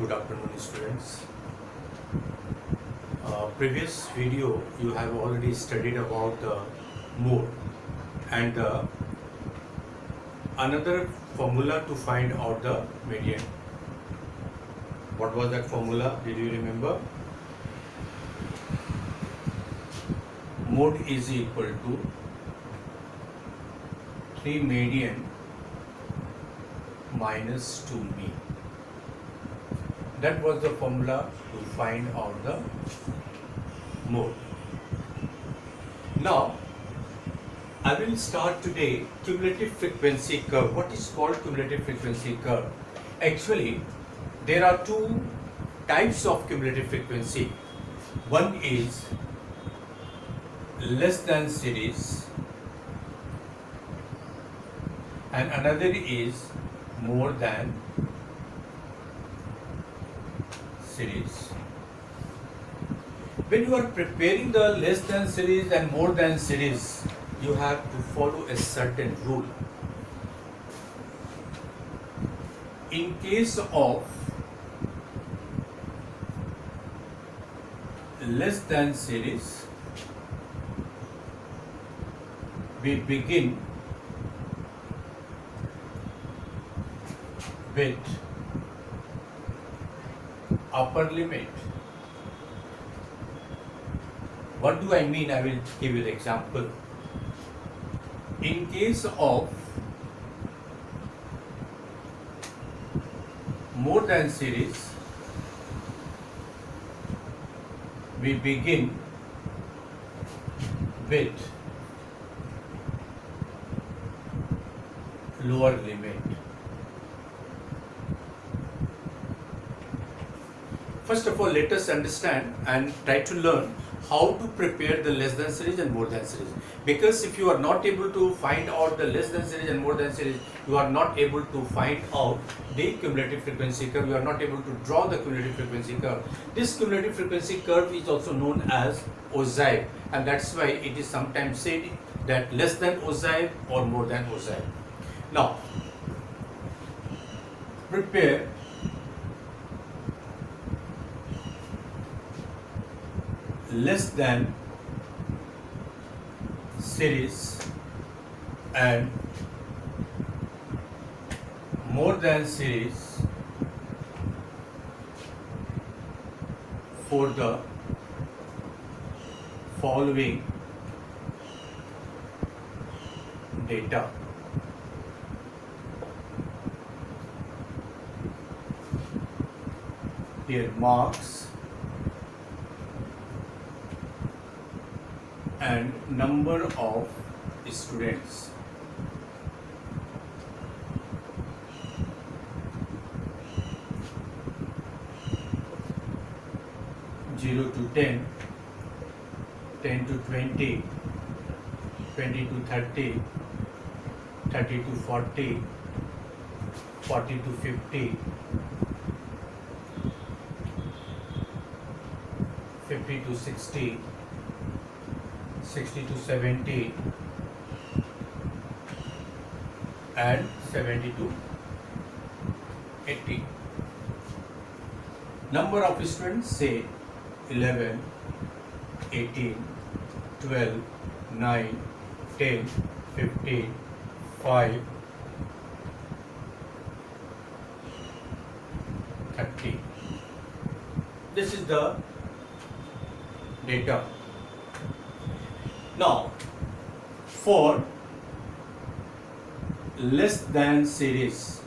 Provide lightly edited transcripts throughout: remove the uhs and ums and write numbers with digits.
Good afternoon, students. Previous video you have already studied about the mode and another formula to find out the median. What was that formula? Did you remember? Mode is equal to 3 median minus 2 mean. That was the formula to find out the mode. Now, I will start today cumulative frequency curve. What is called cumulative frequency curve? Actually, there are two types of cumulative frequency. One is less than series and another is more than series. When you are preparing the less than series and more than series, you have to follow a certain rule. In case of less than series, we begin with upper limit. What do I mean? I will give you the example. In case of more than series, we begin with lower limit. First of all, let us understand and try to learn how to prepare the less than series and more than series. Because if you are not able to find out the less than series and more than series, you are not able to find out the cumulative frequency curve. You are not able to draw the cumulative frequency curve. This cumulative frequency curve is also known as ogive, and that's why it is sometimes said that less than ogive or more than ogive. Now, prepare less than series and more than series for the following data. Here marks and number of students. Zero to 10, 10 to 20, 20 to 30, 30 to 40, 40 to 50, 50 to 60, 60 to 70 and 70 to 80. Number of students, say 11, 18, 12, 9, 10, 15, 5, 30. This is the data. Now, for less than series,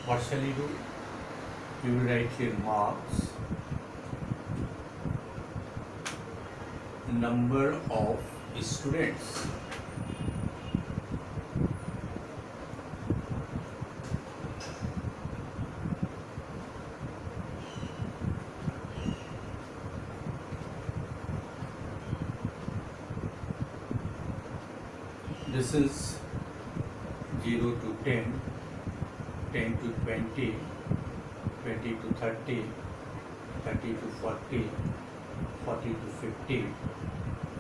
what shall you do? You will write here marks, number of students. This is 0 to 10, 10 to 20, 20 to 30, 30 to 40, 40 to 50,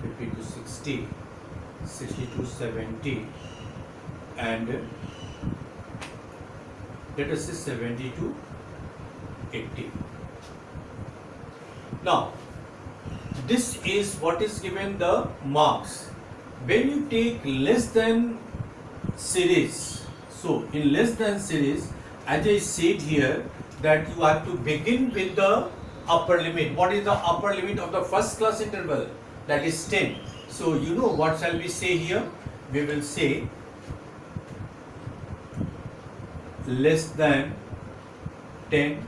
50 to 60, 60 to 70 and let us say 70 to 80. Now, this is what is given the marks. When you take less than series, so in less than series, as I said here, that you have to begin with the upper limit. What is the upper limit of the first class interval? That is 10. So you know what shall we say here? We will say less than 10,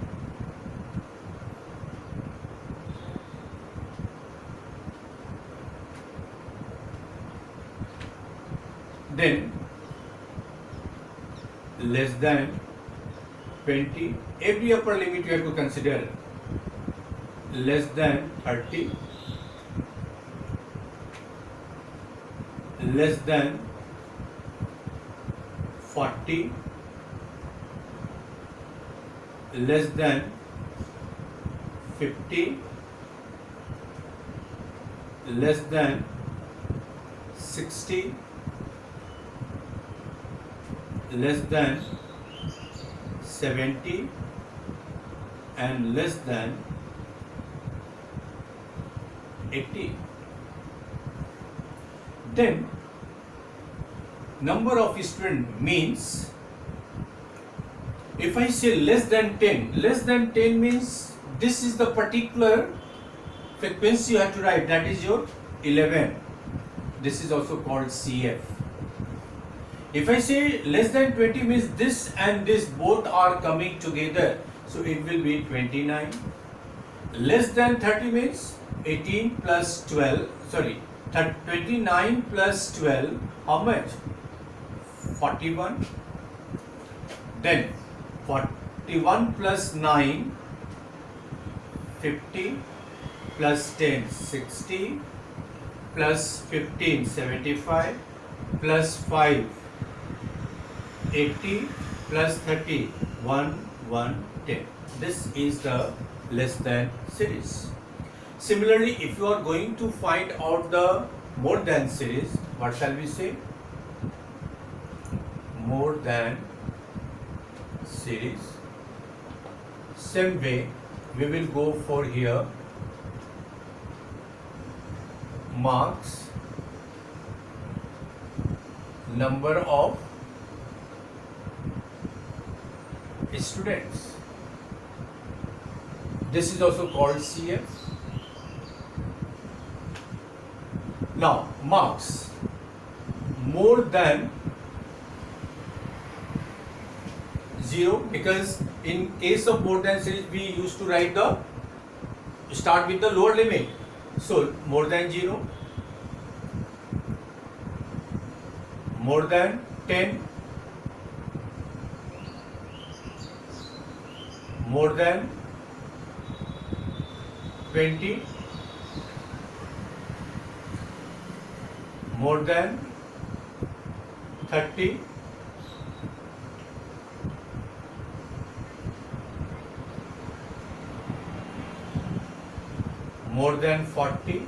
then less than 20, every upper limit you have to consider, less than 30, less than 40, less than 50, less than 60, less than 70, and less than 80. Then number of students means, if I say less than 10 means this is the particular frequency you have to write, that is your 11. This is also called CF. If I say less than 20 means this and this both are coming together, so it will be 29. Less than 30 means 18 plus 12, 29 plus 12, how much? 41. Then 41 plus 9, 50, plus 10, 60, plus 15, 75, plus 5, 80, plus 30, 110. This is the less than series. Similarly, if you are going to find out the more than series, what shall we say? More than series. Same way, we will go for here marks, number of students. This is also called CF. Now, marks more than 0, because in case of more than series we used to write the start with the lower limit. So more than 0, more than 10, more than 20, more than 30, more than 40,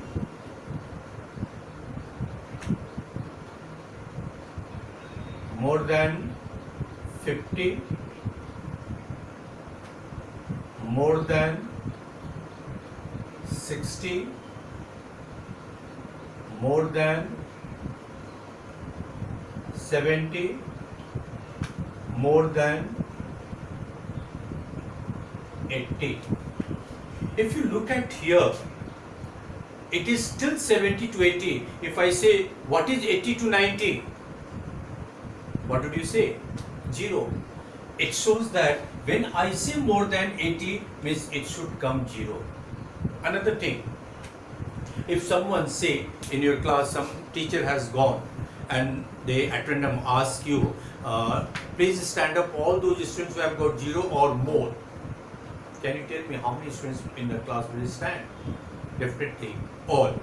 more than 50, more than 60, more than 70, more than 80. If you look at here, it is still 70 to 80. If I say what is 80 to 90, what would you say? 0. It shows that when I say more than 80 means it should come 0. Another thing, if someone say in your class some teacher has gone and they at random ask you, please stand up all those students who have got 0 or more. Can you tell me how many students in the class will stand? Definitely all.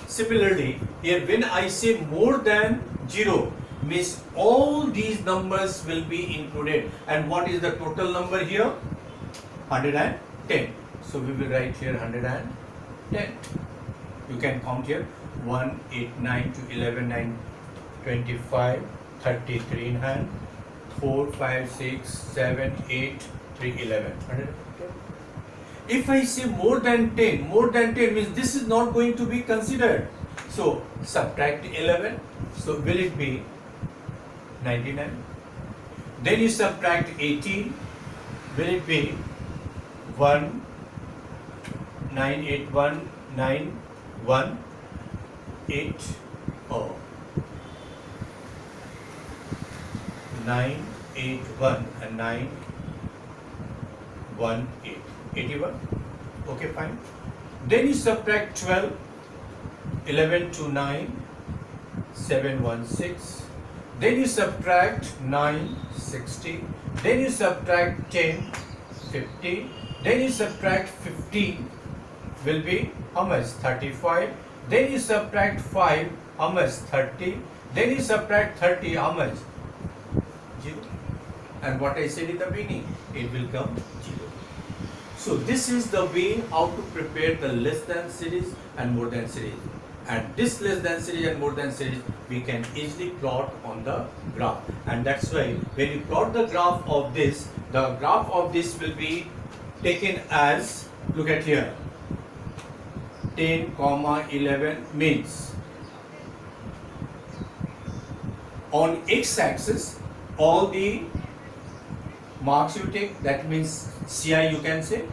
Similarly, here when I say more than 0 means all these numbers will be included. And what is the total number here? 110. So we will write here 110. You can count here 1, 8, 9 to 11, 9, 25, 33 in hand, 4, 5, 6, 7, 8, 3, 11. If I say more than 10 means this is not going to be considered. So subtract 11. So will it be 99? Then you subtract 18. Will it be 1, 9, 8, 1, 9, 1, 8, oh, 9, 8, 1 and 9, 1, 8, 81. Okay, fine. Then you subtract 12, 11 to 9, 7, 1, 6. Then you subtract 9, 60. Then you subtract 10, 50. Then you subtract 15, will be how much? 35. Then you subtract 5, how much? 30. Then you subtract 30, how much? 0. And what I said in the beginning, it will come 0. So this is the way how to prepare the less than series and more than series. And this less than series and more than series we can easily plot on the graph. And that's why when you plot the graph of this, the graph of this will be taken as, look at here, 10, 11 means on x-axis all the marks you take, that means CI you can say,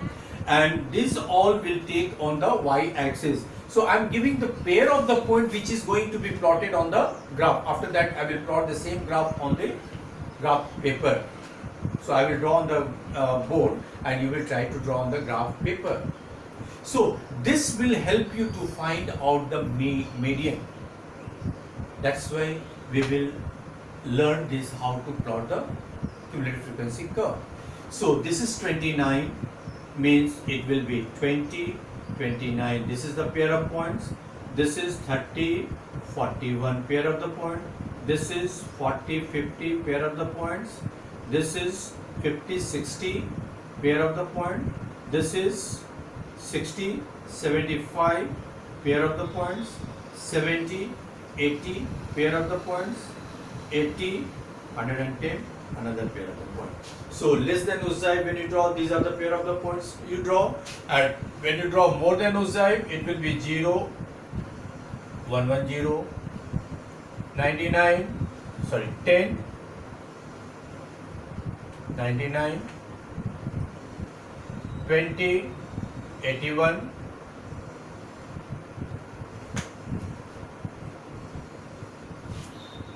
and this all will take on the y-axis. So I am giving the pair of the point which is going to be plotted on the graph. After that I will plot the same graph on the graph paper. So I will draw on the board and you will try to draw on the graph paper. So this will help you to find out the median. That's why we will learn this, how to plot the cumulative frequency curve. So this is 29 means it will be 20, 29. This is the pair of points. This is 30, 41 pair of the point. This is 40, 50 pair of the points. This is 50, 60 pair of the point. This is 60, 75 pair of the points. 70, 80 pair of the points. 80, 110 another pair of the points. So less than ogive, when you draw, these are the pair of the points you draw, and when you draw more than ogive, it will be 0, 110, 99, sorry 10, 99, 20, 81,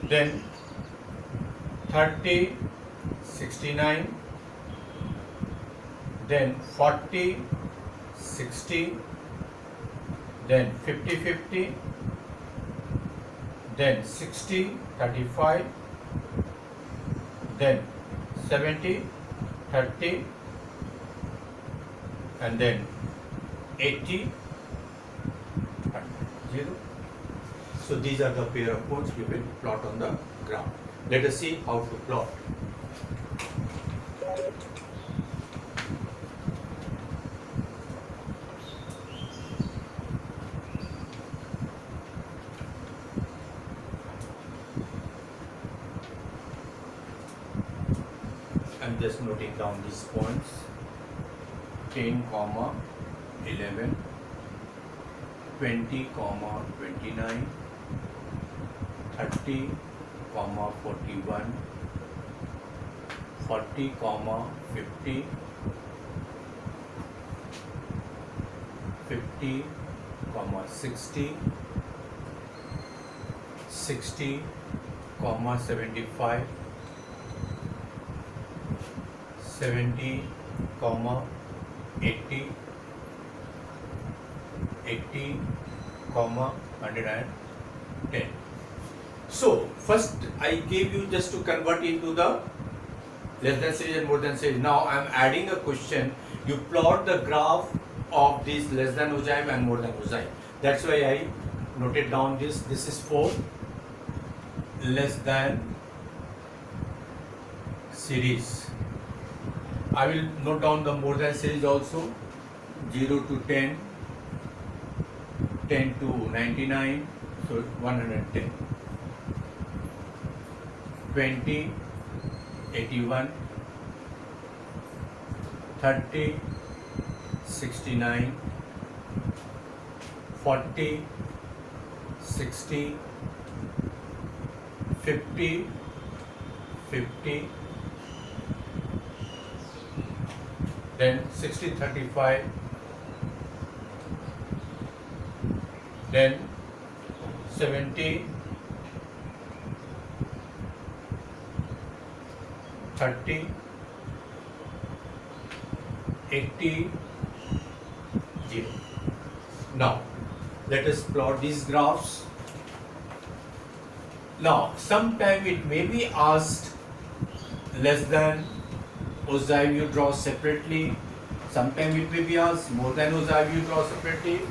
then 30, 69, then 40, 60, then 50, 50, then 60, 35, then 70, 30, and then 80, 100, 0. So these are the pair of points we will plot on the graph. Let us see how to plot. I'm just noting down these points. 10, 11, 20, 29, 30, 41, 40, 50, 50, 60, 60, 75, 70, 80, 80, 110. So first I gave you just to convert into the less than series and more than series. Now I am adding a question. You plot the graph of this less than ogive and more than ogive. That's why I noted down this. This is for less than series. I will note down the more than series also. 0 to 10, 10 to 99, so 110. 20, 81, 30, 69, 40, 60, 50, 50, then 60, 35, then 70, 30, 80, 0. Now, let us plot these graphs. Now, sometime it may be asked less than ogive you draw separately. Sometime it may be asked more than ogive you draw separately.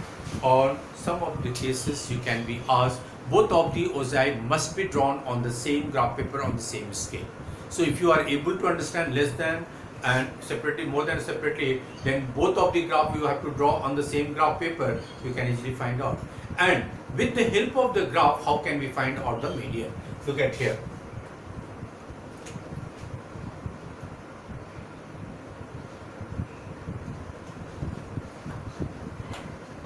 Or some of the cases you can be asked both of the ogive must be drawn on the same graph paper on the same scale. So if you are able to understand less than and separately, more than separately, then both of the graph you have to draw on the same graph paper, you can easily find out. And with the help of the graph, how can we find out the median? Look at here.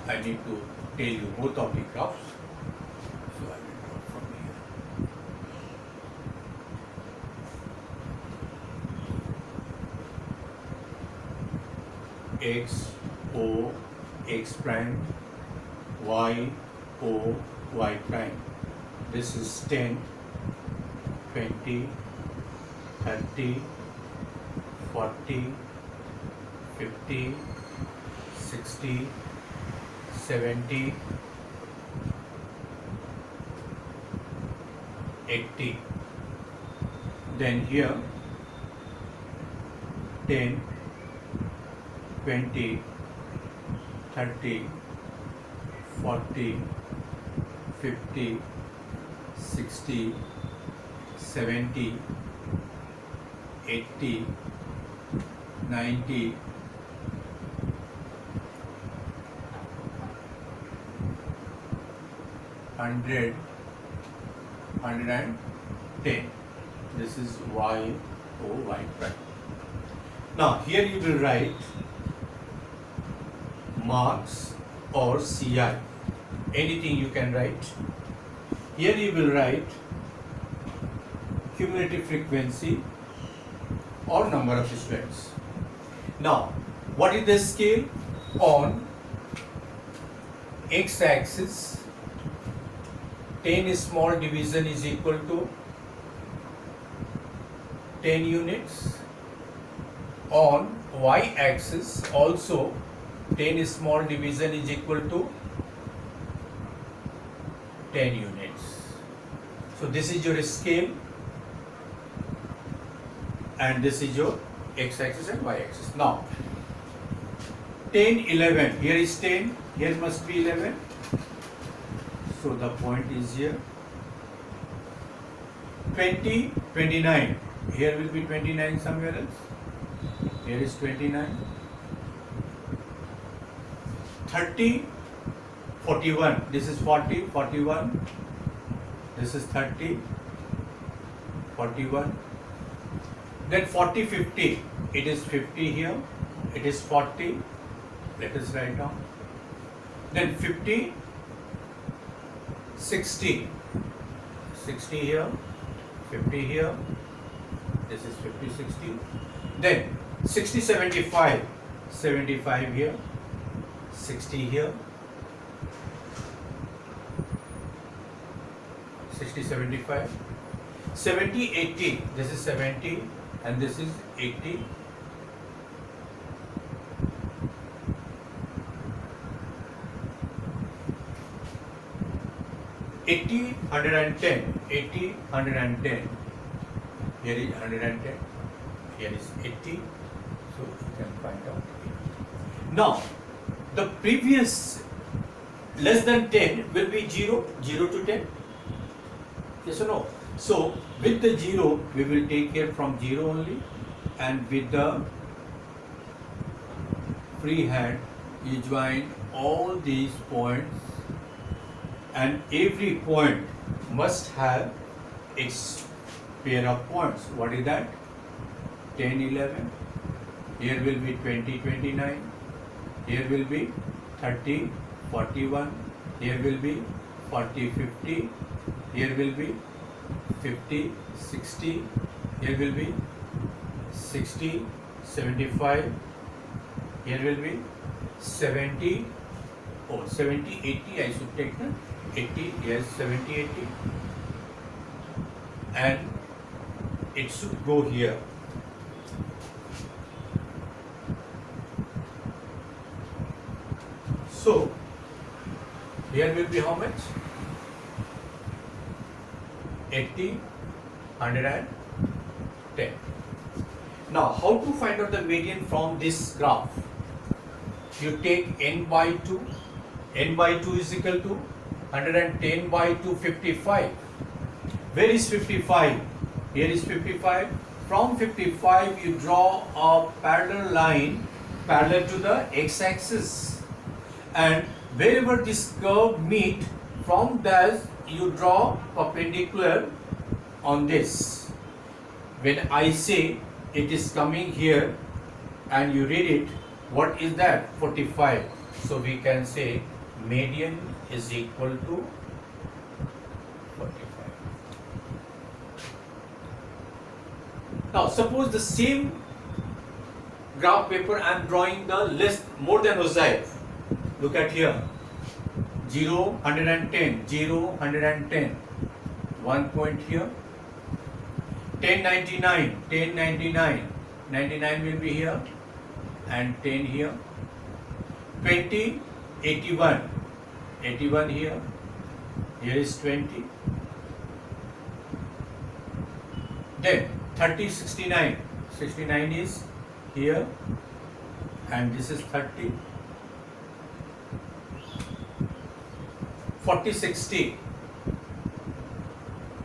I need to tell you both of the graphs. So I will draw from here. X, O, X prime, Y, O, Y prime. This is 10, 20, 30, 40, 50, 60, 70, 80. Then here 10, 20, 30, 40, 50, 60, 70, 80, 90, 100, 110. This is Y, O, Y prime. Now here you will write marks or CI. Anything you can write. Here you will write cumulative frequency or number of students. Now, what is the scale? On x-axis, 10 small division is equal to 10 units. On y-axis also 10 small division is equal to 10 units. So this is your scale and this is your x-axis and y-axis. Now 10, 11, here is 10, here must be 11. So the point is here. 20, 29, here will be 29 somewhere else. Here is 29. 30, 41, this is 40, 41, this is 30, 41. Then 40, 50, it is 50 here, it is 40, let us write down. Then 50, 60, 60 here, 50 here, this is 50, 60. Then 60, 75, 75 here, 60 here, 60, 75, 70, 80, this is 70 and this is 80. 80, 110, 80, 110, here is 110, here is 80, so you can find out. Now, the previous less than 10 will be 0, 0 to 10, yes or no? So, with the 0, we will take care from 0 only, and with the free hand, you join all these points, and every point must have its pair of points. What is that? 10, 11. Here will be 20, 29. Here will be 30, 41. Here will be 40, 50. Here will be 50, 60. Here will be 60, 75. Here will be 70. Oh, 70, 80. I should take the 80. Yes, 70, 80. And it should go here. So, here will be how much? 80, 110. Now, how to find out the median from this graph? You take n by 2. N by 2 is equal to 110 by 2, 55. Where is 55? Here is 55. From 55, you draw a parallel line parallel to the x-axis. And wherever this curve meet, from that you draw perpendicular on this. When I say it is coming here and you read it, what is that? 45. So we can say median is equal to 45. Now suppose the same graph paper I am drawing the less more than ogive. Look at here, 0, 110, 0, 110, 1 point here, 10, 99, 10, 99, 99 will be here, and 10 here, 20, 81, 81 here, here is 20, then 30, 69, 69 is here, and this is 30, 40, 60,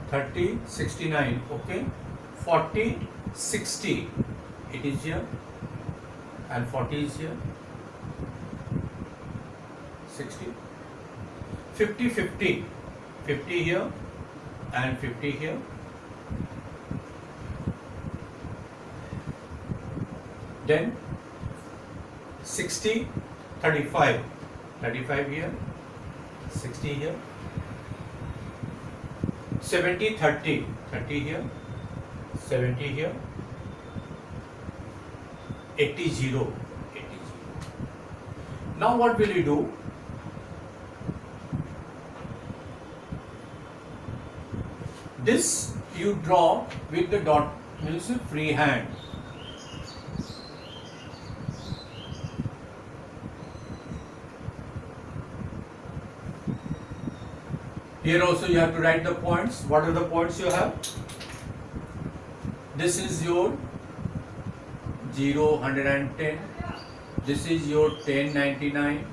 30, 69, okay, 40, 60, it is here, and 40 is here, 60, 50, 50, 50 here, and 50 here, then 60, 35, 35 here, 60 here, 70, 30, 30 here, 70 here, 80, 0, 80, 0. Now what will you do? This you draw with the dot, means free hand. Here also you have to write the points. What are the points you have? This is your 0, 110. This is your 10, 99.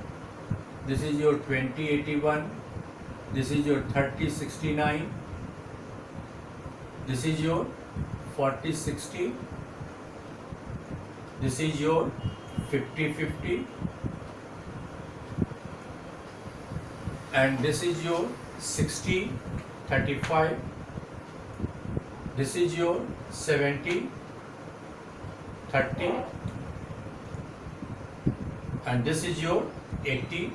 This is your 20, 81. This is your 30, 69. This is your 40, 60. This is your 50, 50. And this is your 60, 35. This is your 70, 30. And this is your 80,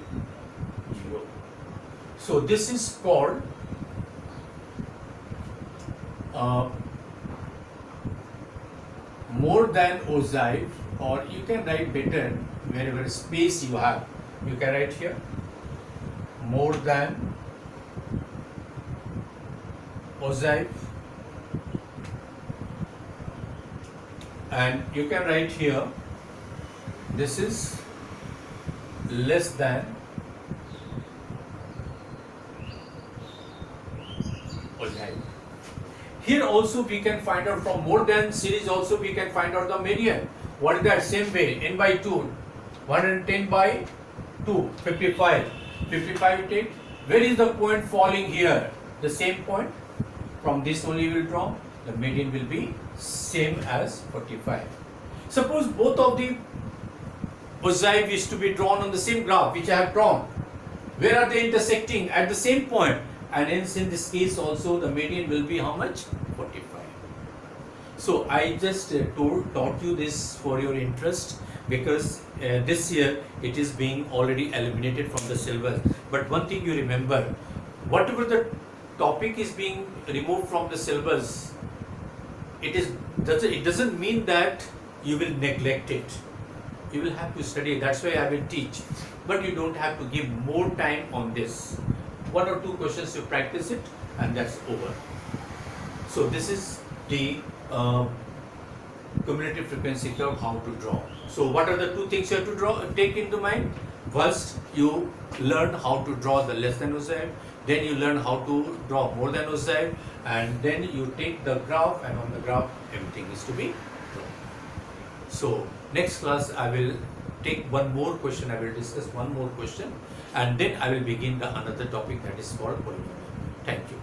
0. So this is called more than ogive, or you can write better wherever space you have. You can write here more than ogive, and you can write here this is less than ogive. Here also we can find out from more than series, also we can find out the median. What is that? Same way, n by 2, 110 by 2, 55. 55 you take. Where is the point falling here? The same point. From this only we will draw. The median will be same as 45. Suppose both of the ogive is to be drawn on the same graph which I have drawn. Where are they intersecting? At the same point. And hence in this case also the median will be how much? 45. So I just taught you this for your interest, because this year it is being already eliminated from the syllabus. But one thing you remember, whatever the topic is being removed from the syllabus, it doesn't mean that you will neglect it. You will have to study. That's why I will teach. But you don't have to give more time on this. 1 or 2 questions you practice it, and that's over. So this is the cumulative frequency curve, how to draw. So what are the 2 things you have to take into mind? First, you learn how to draw the less than ogive, then you learn how to draw more than ogive, and then you take the graph, and on the graph everything is to be drawn. So next class I will take one more question, I will discuss one more question, and then I will begin the another topic, that is called polynomial. Thank you.